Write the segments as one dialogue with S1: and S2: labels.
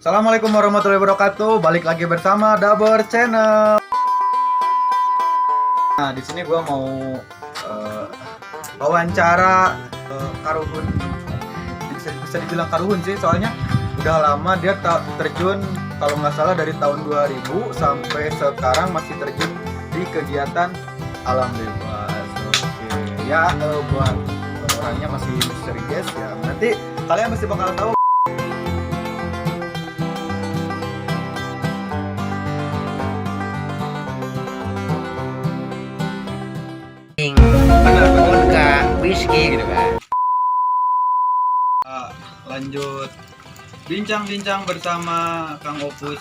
S1: Assalamualaikum warahmatullahi wabarakatuh. Balik lagi bersama Daber Channel. Nah, di sini gua mau wawancara Karuhun. Bisa dibilang Karuhun sih, soalnya udah lama dia terjun, kalau nggak salah dari tahun 2000 sampai sekarang masih terjun di kegiatan alam bebas. Oke, ya buat orangnya masih misteri guys ya. Nanti kalian masih bakal tahu.
S2: Vodka, whisky gitu kan.
S1: Lanjut bincang-bincang bersama Kang Opus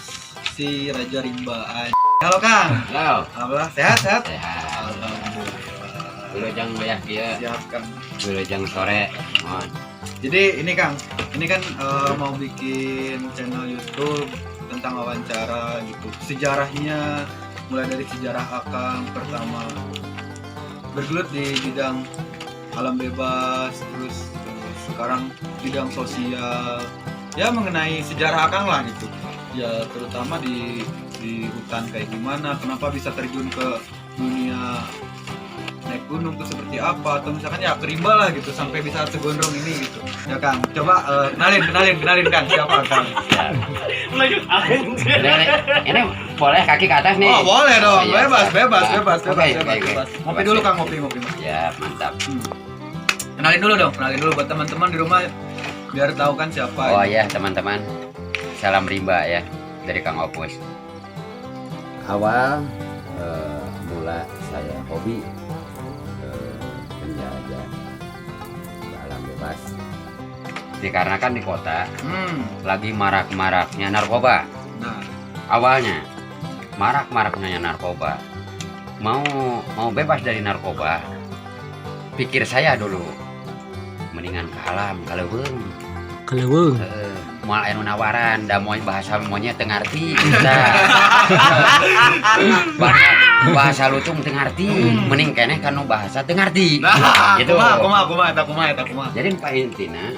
S1: si Raja Rimba. Halo Kang.
S2: Halo.
S1: Apa sehat?
S2: Sehat.
S1: Alhamdulillah.
S2: Wilujeng bayah dia.
S1: Siap Kang.
S2: Wilujeng sore. Mohon.
S1: Jadi ini Kang, ini kan mau bikin channel YouTube tentang wawancara gitu. Sejarahnya mulai dari sejarah Akang pertama bergelut di bidang alam bebas, terus sekarang bidang sosial, ya mengenai sejarah Akang lah gitu. Ya terutama di hutan kayak gimana, kenapa bisa terjun ke dunia naik gunung tuh seperti apa, atau misalkan ya ke rimba lah gitu sampai bisa segondrong ini gitu. Ya Kang, coba kenalin Kang, siapa Kang?
S2: Ini boleh kaki ke atas nih.
S1: Oh boleh dong,
S2: Iya,
S1: bebas.
S2: Oke.
S1: Ngopi dulu Kang, ngopi.
S2: Ya mantap.
S1: Kenalin dulu buat teman-teman di rumah biar tahu kan siapa.
S2: Oh ya teman-teman, salam rimba ya dari Kang Opus. Awal mula saya hobi menjajah alam bebas. Dikarenakan di kota lagi marak-maraknya narkoba.
S1: Nah,
S2: Awalnya marak-maraknya narkoba. Mau bebas dari narkoba, pikir saya dulu mendingan ke alam kaleuweung. Moal anu nawaran da moal bahasa monyet teu ngarti kita. bahasa lutung teu ngarti, mending keneh kanu bahasa teu ngarti.
S1: nah
S2: Gitu.
S1: kumaha.
S2: Jadi paintina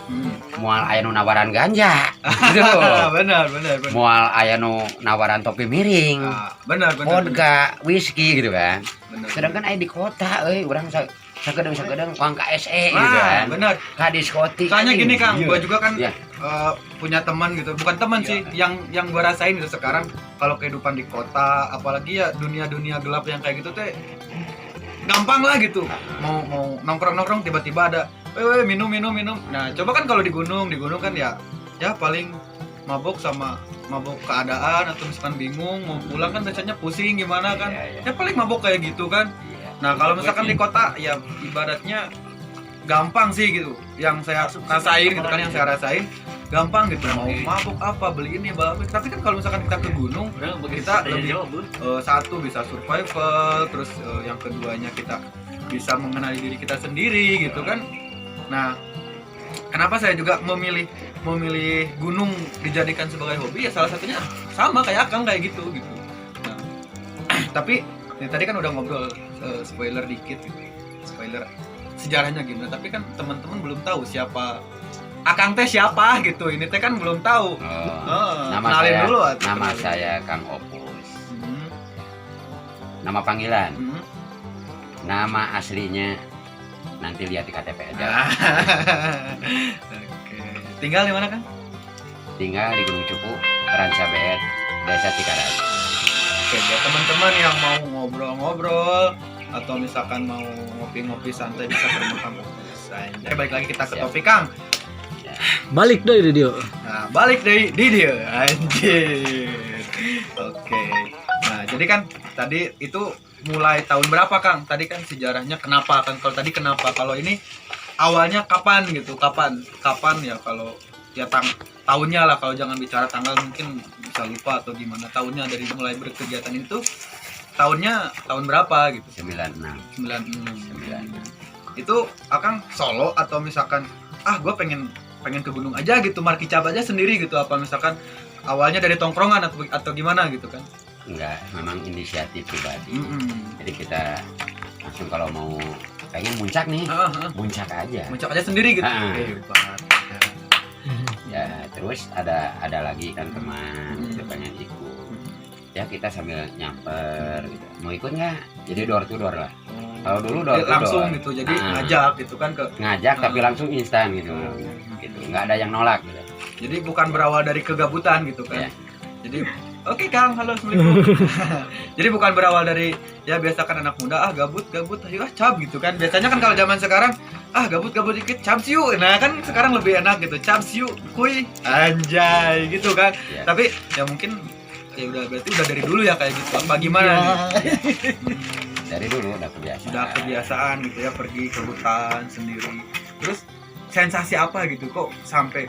S2: moal aya nu nawaran ganja. Gitu.
S1: benar.
S2: Moal aya nu nawaran topi miring.
S1: Benar.
S2: Vodka, whisky gitu kan.
S1: Benar.
S2: Sedangkan aya di kota urang sakedeng uang KSE gitu kan.
S1: Benar.
S2: Ka diskotik.
S1: Soalnya gini Kang,
S2: Iya.
S1: gua juga kan
S2: Iya.
S1: punya teman gitu, bukan teman sih, yang gua rasain gitu sekarang kalau kehidupan di kota, apalagi ya dunia gelap yang kayak gitu teh gampang lah gitu. Mau nongkrong tiba-tiba ada minum. Nah, coba kan kalau di gunung kan ya paling mabok keadaan, atau misalkan bingung mau pulang kan biasanya pusing gimana kan.
S2: Iya.
S1: Ya paling mabok kayak gitu kan. Nah, kalau misalkan di kota ya ibaratnya gampang sih gitu. Yang saya rasain gitu kan, gampang gitu, mau mabuk apa, beli ini, beli. Tapi kan kalau misalkan kita ke gunung, kita lebih satu bisa survival, terus yang keduanya kita bisa mengenali diri kita sendiri gitu kan. Nah, kenapa saya juga memilih gunung dijadikan sebagai hobi, ya salah satunya sama kayak Akang kayak gitu. Nah, tapi ini tadi kan udah ngobrol spoiler dikit gitu. Spoiler sejarahnya gimana, tapi kan teman-teman belum tahu siapa Akang teh siapa gitu. Ini teh kan belum tahu.
S2: Nama saya Kang Opus. Nama panggilan. Nama aslinya nanti lihat di KTP aja.
S1: Oke. Tinggal di mana Kang?
S2: Tinggal di Gunung Cupu, Rancabet, Desa Cikaras.
S1: Oke, buat teman-teman yang mau ngobrol-ngobrol atau misalkan mau ngopi-ngopi santai bisa ke rumah Kang Opus. Balik lagi kita ke topik Kang.
S3: Balik dari dia.
S1: Nah, balik dari dia, anjir. Oke. Nah, jadi kan tadi itu mulai tahun berapa Kang? Tadi kan sejarahnya kenapa kan? Kalau tadi kenapa? Kalau ini awalnya kapan gitu? Kapan ya kalau ya tahunnya lah, kalau jangan bicara tanggal mungkin bisa lupa atau gimana. Tahunnya dari mulai berkegiatan itu tahunnya tahun berapa gitu? 96. Itu Akang solo atau misalkan gue pengen ke gunung aja gitu, markicab aja sendiri gitu, apa misalkan awalnya dari tongkrongan atau gimana gitu kan?
S2: Enggak, memang inisiatif pribadi. Jadi kita langsung kalau mau pengen muncak nih, muncak aja
S1: sendiri gitu.
S2: Hebat. Ya, terus ada lagi kan teman gitu kan yang ikut. Ya kita sambil nyamper gitu. Mau ikut nggak? Jadi door to door lah. Kalau dulu door to door.
S1: Langsung gitu, jadi ngajak gitu kan ke
S2: Ngajak tapi langsung instan gitu. Gitu. Nggak ada yang nolak gitu.
S1: jadi bukan berawal dari kegabutan gitu kan.
S2: Ya.
S1: Jadi oke Kang, halo assalamualaikum. Jadi bukan berawal dari ya biasa kan anak muda gabut ayo cap gitu kan. Biasanya kan kalau zaman sekarang gabut dikit cap siu. Nah kan sekarang lebih enak gitu, cap siu kuy anjay gitu kan.
S2: Ya.
S1: Tapi ya mungkin ya berarti udah dari dulu ya kayak gitu. Apa gimana nih?
S2: Dari dulu udah kebiasaan.
S1: Udah kebiasaan gitu ya pergi ke hutan sendiri. Terus sensasi apa gitu kok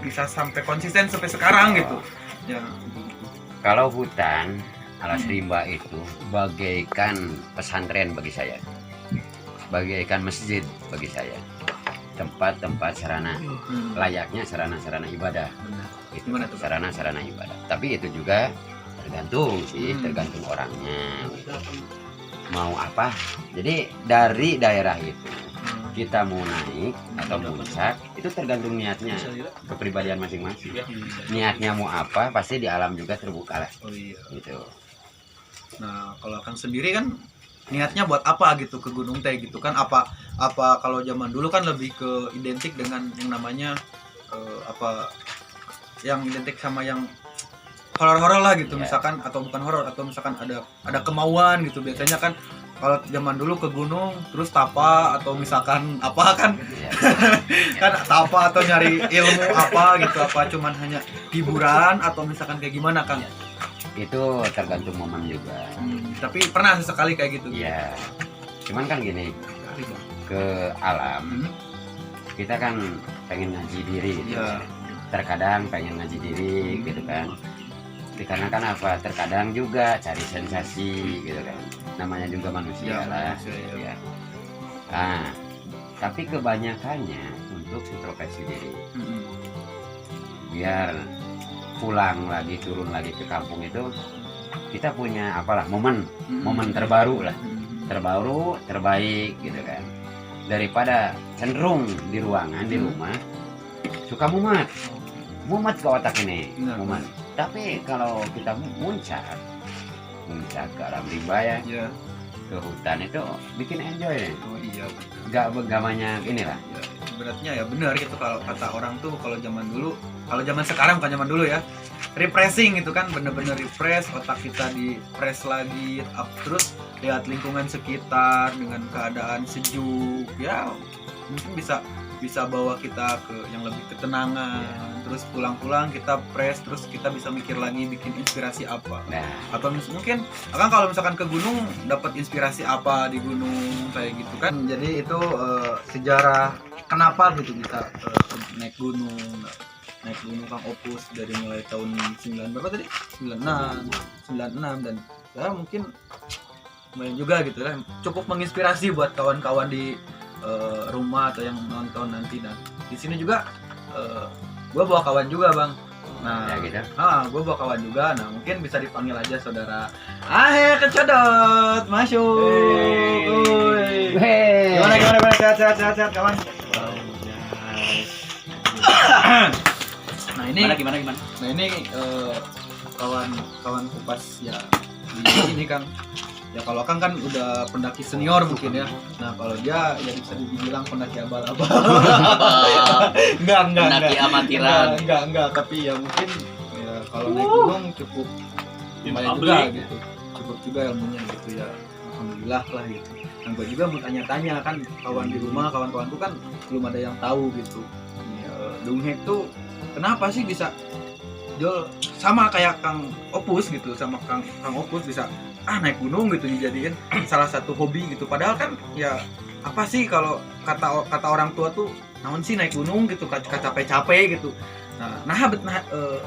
S1: bisa sampai konsisten sampai sekarang gitu. Ya.
S2: Kalau hutan alas rimba itu bagaikan pesantren bagi saya, bagaikan masjid bagi saya, tempat-tempat sarana, layaknya sarana-sarana ibadah. Itu
S1: Gimana tuh, Pak?
S2: sarana-sarana ibadah. Tapi itu juga tergantung sih, tergantung orangnya. Mau apa? Jadi dari daerah itu kita mau naik atau puncak itu tergantung niatnya, kepribadian masing-masing. Niatnya mau apa pasti di alam juga terbuka lah.
S1: Oh iya.
S2: Gitu.
S1: Nah, kalau Kang sendiri kan niatnya buat apa gitu ke gunung teh gitu kan? Apa kalau zaman dulu kan lebih ke identik dengan yang namanya yang identik sama yang horor-horor lah gitu, misalkan, atau bukan horor, atau misalkan ada kemauan gitu. Biasanya kan kalau zaman dulu ke gunung terus tapa atau misalkan apa kan kan tapa atau nyari ilmu apa gitu, apa cuman hanya hiburan atau misalkan kayak gimana Kang?
S2: Itu tergantung momen juga.
S1: Tapi pernah sesekali kayak gitu.
S2: Iya. Cuman kan gini, ke alam kita kan pengen ngaji diri gitu.
S1: Iya.
S2: Terkadang pengen ngaji diri gitu kan. Dikarenakan apa? Terkadang juga cari sensasi gitu kan. Namanya juga manusia lah. Ya. Nah, tapi kebanyakannya untuk introspeksi diri. Biar pulang lagi, turun lagi ke kampung itu kita punya apalah momen terbaru lah, terbaik gitu kan. Daripada cenderung di ruangan, di rumah suka mumet ke otak ini, mumet. Tapi kalau kita muncak ke alam rimba ya, ke hutan itu bikin enjoy deh.
S1: Oh iya.
S2: Gak banyak inilah.
S1: Ya, beratnya ya benar gitu kalau kata orang tuh, kalau zaman dulu, kalau zaman sekarang bukan zaman dulu ya, refreshing gitu kan, bener-bener refresh, otak kita di fresh lagi, terus lihat lingkungan sekitar dengan keadaan sejuk ya, mungkin bisa bawa kita ke yang lebih ketenangan. Terus pulang-pulang kita fresh, terus kita bisa mikir lagi bikin inspirasi apa. Atau mungkin akan kalau misalkan ke gunung dapat inspirasi apa di gunung kayak gitu kan. Jadi itu sejarah kenapa gitu bisa naik gunung Kang Opus dari mulai tahun 96 dan ya mungkin lumayan juga gitu kan, cukup menginspirasi buat kawan-kawan di rumah atau yang nonton nanti. Dan di sini juga gue bawa kawan juga Bang. Nah,
S2: ya gitu.
S1: Gue bawa kawan juga. Nah, mungkin bisa dipanggil aja saudara. Kecodot, masuk. Gimana sehat kawan. Nah ini gimana? Nah ini kawan kupas ya di ini Kang. Ya kalau Kang kan udah pendaki senior mungkin ya. Nah kalau dia ya bisa dibilang pendaki abal-abal. Enggak.
S4: Pendaki amatiran.
S1: Enggak. Tapi ya mungkin ya kalau naik gunung cukup lumayan juga gitu. Cukup juga ilmunya gitu ya. Alhamdulillah lah gitu. Nah gue juga mau tanya-tanya kan, kawan di rumah, kawan-kawanku kan belum ada yang tahu gitu. Dunghek tuh kenapa sih bisa Jol sama kayak Kang Opus gitu, sama Kang Opus bisa naik gunung gitu dijadiin salah satu hobi gitu. Padahal kan ya apa sih kalau kata orang tua tuh naon sih naik gunung gitu, capek-capek gitu.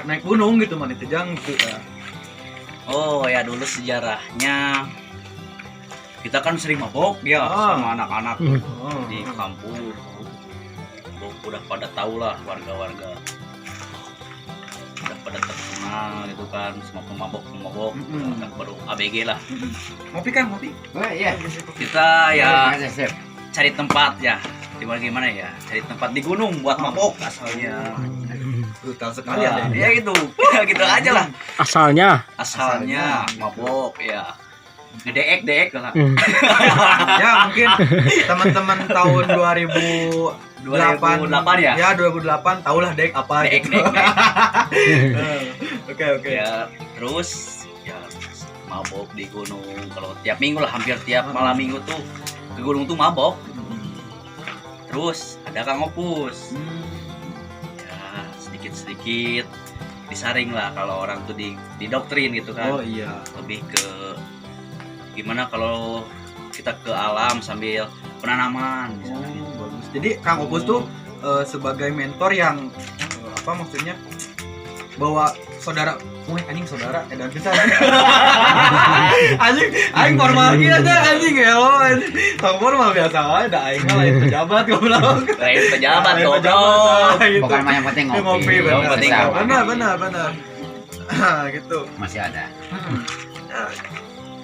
S1: Naik gunung gitu mana tejang gitu ya.
S4: Oh ya, dulu sejarahnya kita kan sering mabok ya sama anak-anak di kampung. Udah pada tahu lah warga-warga, udah pada terkenal gitu kan, semua pemabok baru ABG lah.
S1: Ngopi kan ngopi.
S2: Oh iya.
S4: Kita ya
S2: Siap.
S4: cari tempat ya, gimana ya, cari tempat di gunung buat mabok asalnya.
S1: Brutal sekali ya.
S4: Ya gitu. Gitu aja lah.
S3: Asalnya.
S4: Mabok ya. Ngedeek lah.
S1: Ya mungkin teman-teman tahun 2008
S4: ya?
S1: Ya 2008 tahulah dek apa
S4: Deek.
S1: gitu. Oke.
S4: Ya, terus ya mabok di gunung. Kalau tiap minggu lah, hampir tiap malam minggu tuh ke gunung tuh mabok. Terus ada Kang Opus. Ya, sedikit-sedikit disaring lah kalau orang tuh didoktrin gitu kan.
S1: Oh iya.
S4: Lebih ke gimana kalau kita ke alam sambil penanaman misalnya.
S1: Bagus. Jadi Kang Opus tuh sebagai mentor yang apa maksudnya bawa saudara, anjing saudara, dan bisa anjing formal gitu aja anjing ya lo, Kang formal biasa aja, ada aing mah lain pejabat goblok.
S4: Lain pejabat
S1: Lain
S4: goblok.
S1: gitu.
S2: Bukan yang penting ngopi.
S1: Benar. Gitu.
S2: Masih ada.
S1: Nah,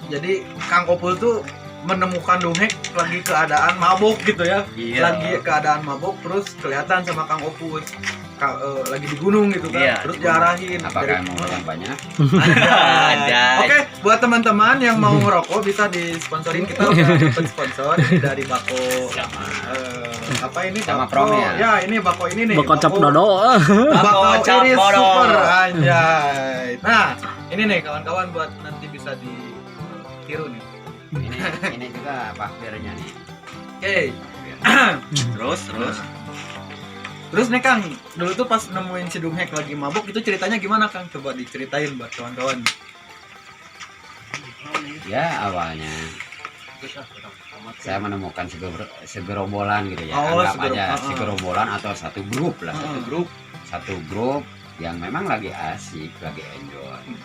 S1: jadi Kang Opul tuh menemukan Dumhek lagi keadaan mabuk gitu ya.
S4: Iya.
S1: Lagi keadaan mabuk terus kelihatan sama Kang Opus. Lagi di gunung gitu kan.
S4: Iya,
S1: Terus
S4: di gunung.
S1: diarahin.
S2: Apakah mau yang banyak?
S4: Ada.
S1: Oke, buat teman-teman yang mau ngerokok bisa disponsorin, kita udah dapat sponsor dari Bako. Apa ini?
S2: Sama
S1: Bako.
S2: Promi ya?
S1: Ya, ini Bako ini nih.
S3: Bakal cap
S1: Bako-
S3: dodo.
S1: Bako
S4: Cap
S1: Iris
S4: dodo.
S1: Super anjay. Nah, ini nih kawan-kawan buat nanti bisa ditiru nih.
S2: Ini juga bakpirnya nih.
S1: Oke.
S4: Terus
S1: Terus nih Kang, dulu tuh pas nemuin si Dumhek lagi mabuk itu ceritanya gimana Kang? Coba diceritain buat kawan-kawan.
S2: Ya awalnya saya menemukan segerombolan gitu ya.
S1: Oh,
S2: Anggap aja
S1: segerombolan.
S2: segerombolan atau satu grup lah.
S1: Satu grup.
S2: Satu grup yang memang lagi asik, lagi enjoy.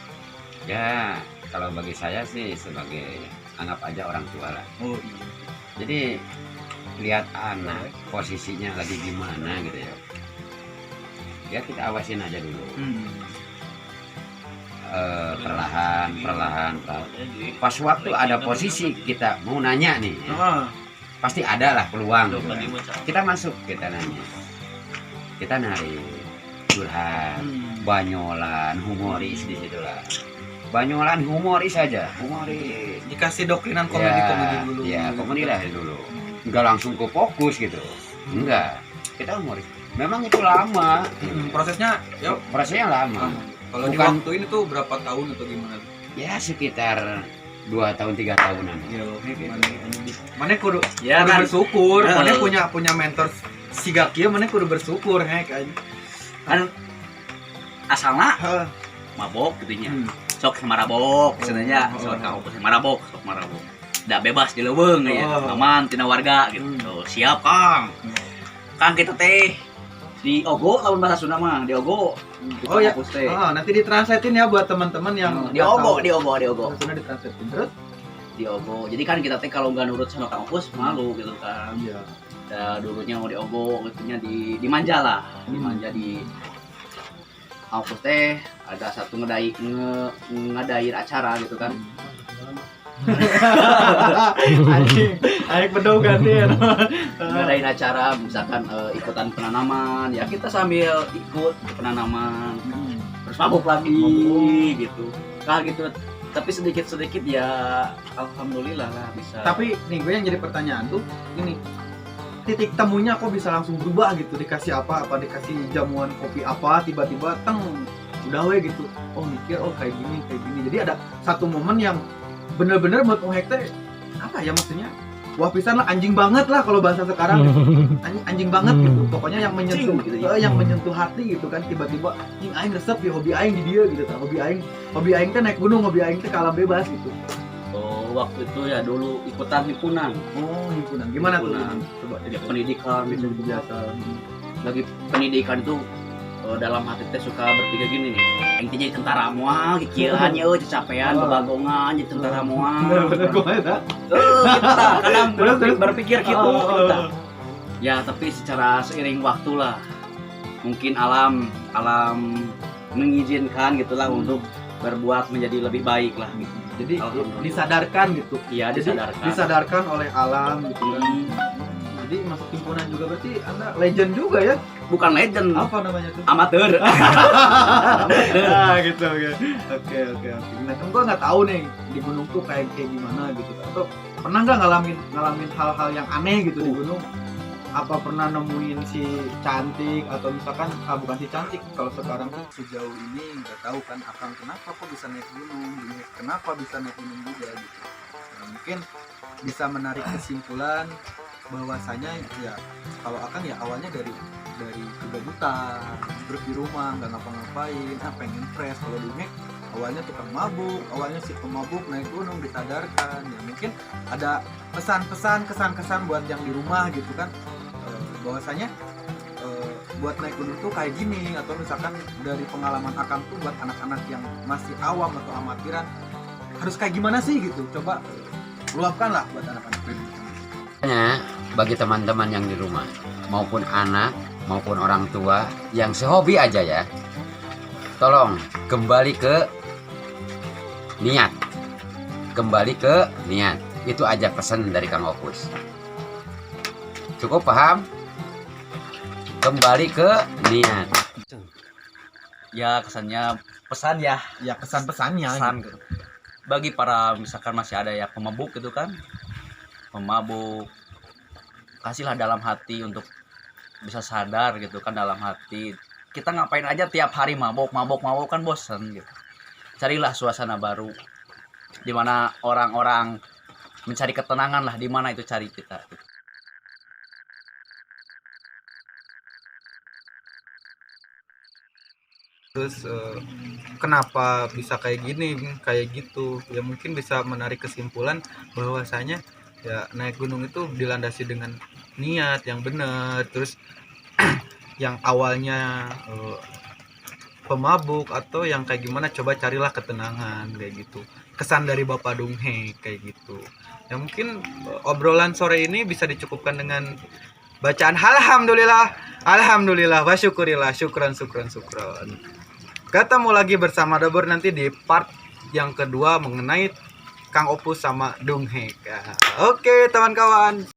S2: Ya kalau bagi saya sih sebagai anggap aja orang tua lah.
S1: Oh iya.
S2: Jadi lihat anak posisinya lagi gimana gitu ya. Ya kita awasin aja dulu. Perlahan. Pas waktu ada posisi kita mau nanya nih, ya, pasti ada lah peluang. Gitu kan. Kita masuk, kita nanya, kita nari, curhat, banyolan, humoris di situ lah. Banyolan humoris saja, humoris.
S1: Dikasih doktrinan komedi dulu.
S2: Ya, komedi lah dulu. Enggak langsung ke fokus gitu. Enggak. Kita humoris. Memang itu lama.
S1: Prosesnya ya
S2: Prosesnya lama.
S1: kalau di
S2: Bukan-
S1: waktu ini tuh berapa tahun atau gimana?
S2: Ya sekitar 2 tahun 3 tahunan.
S1: Ya mana kudu
S4: ya kan
S1: bersyukur,
S4: Nah.
S1: mana punya mentor siga kieu, mana kudu bersyukur hek aja.
S4: kan asalnya mabok gitunya. Sok marabok sebenarnya sok Kang Opus marabok, sok marabok. Da bebas di leuweung ya, aman tina warga gitu. Tuh, siap Kang. Kang kita teh di Ogo lawan bahasa Sunda mah, di Ogo.
S1: Oh ya. Nanti ditranslatein ya buat teman-teman yang
S4: di Ogo.
S1: Sudah ditranslatein terus.
S4: Di Ogo. Jadi kan kita teh kalau nggak nurut sama Kang Opus malu gitu kan.
S1: Iya.
S4: Ya dulunya mau di Ogo, gitunya di Manja lah. Di Manja di Kang Opus teh ada satu ngadain acara gitu kan.
S1: Aing bedau gantian.
S4: Ngadain acara misalkan ikutan penanaman, ya kita sambil ikut penanaman. Terus mabuk lagi gitu. Nah gitu. Tapi sedikit-sedikit ya alhamdulillah lah bisa.
S1: Tapi nih gue yang jadi pertanyaan tuh ini, titik temunya kok bisa langsung berubah gitu, dikasih apa dikasih jamuan kopi apa tiba-tiba udah we gitu, oh mikir oh kayak gini jadi ada satu momen yang bener-bener buat Ohek teh apa ya maksudnya wah pisan lah, anjing banget lah kalau bahasa sekarang gitu. Anjing banget gitu, pokoknya yang menyentuh
S4: Anjing, gitu ya.
S1: yang menyentuh hati gitu kan, tiba-tiba anjing aing resep di hobi aing di dia gitu kan, hobi aing teh naik gunung, hobi aing teh ke alam bebas gitu.
S4: Oh, waktu itu ya dulu ikutan himpunan.
S1: Oh himpunan gimana
S4: Himpunan.
S1: tuh coba
S4: Jadi pendidikan
S1: bisa biasa.
S4: lagi pendidikan itu dalam hati teh suka berpikir gini nih, yang jadi tentara moal kikieuan ye cacapean bebagongan jadi tentara moal.
S1: Bener gue ya.
S4: Kita kadang
S1: Terus.
S4: berpikir gitu
S1: Oh.
S4: kita. Ya tapi secara seiring waktu lah mungkin alam mengizinkan gitulah untuk berbuat menjadi lebih baik lah gitu.
S1: Jadi
S4: Alhamdulillah.
S1: disadarkan gitu.
S4: Iya
S1: Jadi
S4: disadarkan.
S1: disadarkan oleh alam gitu kan. Jadi jadi masuk himpunan juga berarti Anda legend juga ya?
S4: Bukan legend,
S1: Apa namanya tuh?
S4: amatir.
S1: Ah gitu oke. Nah kan gue nggak tahu nih di gunung tuh kayak gimana gitu kan. Atau pernah nggak ngalamin hal-hal yang aneh gitu di gunung? Apa pernah nemuin si cantik atau misalkan bukan si cantik, kalau sekarang tuh sejauh ini nggak tahu kan Akang kenapa kok bisa naik gunung, kenapa bisa naik gunung juga gitu. Nah, mungkin bisa menarik kesimpulan bahwasanya ya kalau Akang ya awalnya dari kegabutan, terus di rumah nggak ngapa-ngapain, pengen fresh. Kalau Dumhek awalnya tukang mabuk, awalnya si pemabuk naik gunung disadarkan. Ya mungkin ada pesan-pesan, kesan-kesan buat yang di rumah gitu kan, bahwasanya buat naik gunung tuh kayak gini, atau misalkan dari pengalaman Akang tuh buat anak-anak yang masih awam atau amatiran harus kayak gimana sih gitu. Coba luapkan lah buat anak-anak ini.
S2: Bagi teman-teman yang di rumah maupun anak maupun orang tua yang sehobi aja ya, tolong kembali ke niat, itu aja pesan dari Kang Opus. Cukup paham? Kembali ke niat.
S4: Ya kesannya pesan ya,
S1: Ya kesan-pesannya
S4: pesan
S1: gitu.
S4: bagi para misalkan masih ada ya pemabuk gitu kan, pemabuk, kasihlah dalam hati untuk bisa sadar gitu kan, dalam hati kita ngapain aja tiap hari mabok kan bosan gitu. Carilah suasana baru dimana orang-orang mencari ketenangan lah, dimana itu cari kita.
S1: Terus kenapa bisa kayak gini, kayak gitu? Ya mungkin bisa menarik kesimpulan bahwasanya ya naik gunung itu dilandasi dengan niat yang benar. Terus yang awalnya pemabuk atau yang kayak gimana, coba carilah ketenangan kayak gitu. Kesan dari Bapak Dumhek kayak gitu. Ya mungkin obrolan sore ini bisa dicukupkan dengan bacaan alhamdulillah wa syukurillah, syukran. Ketemu lagi bersama Dabur nanti di part yang kedua mengenai Kang Opus sama Dumhek. Oke teman kawan.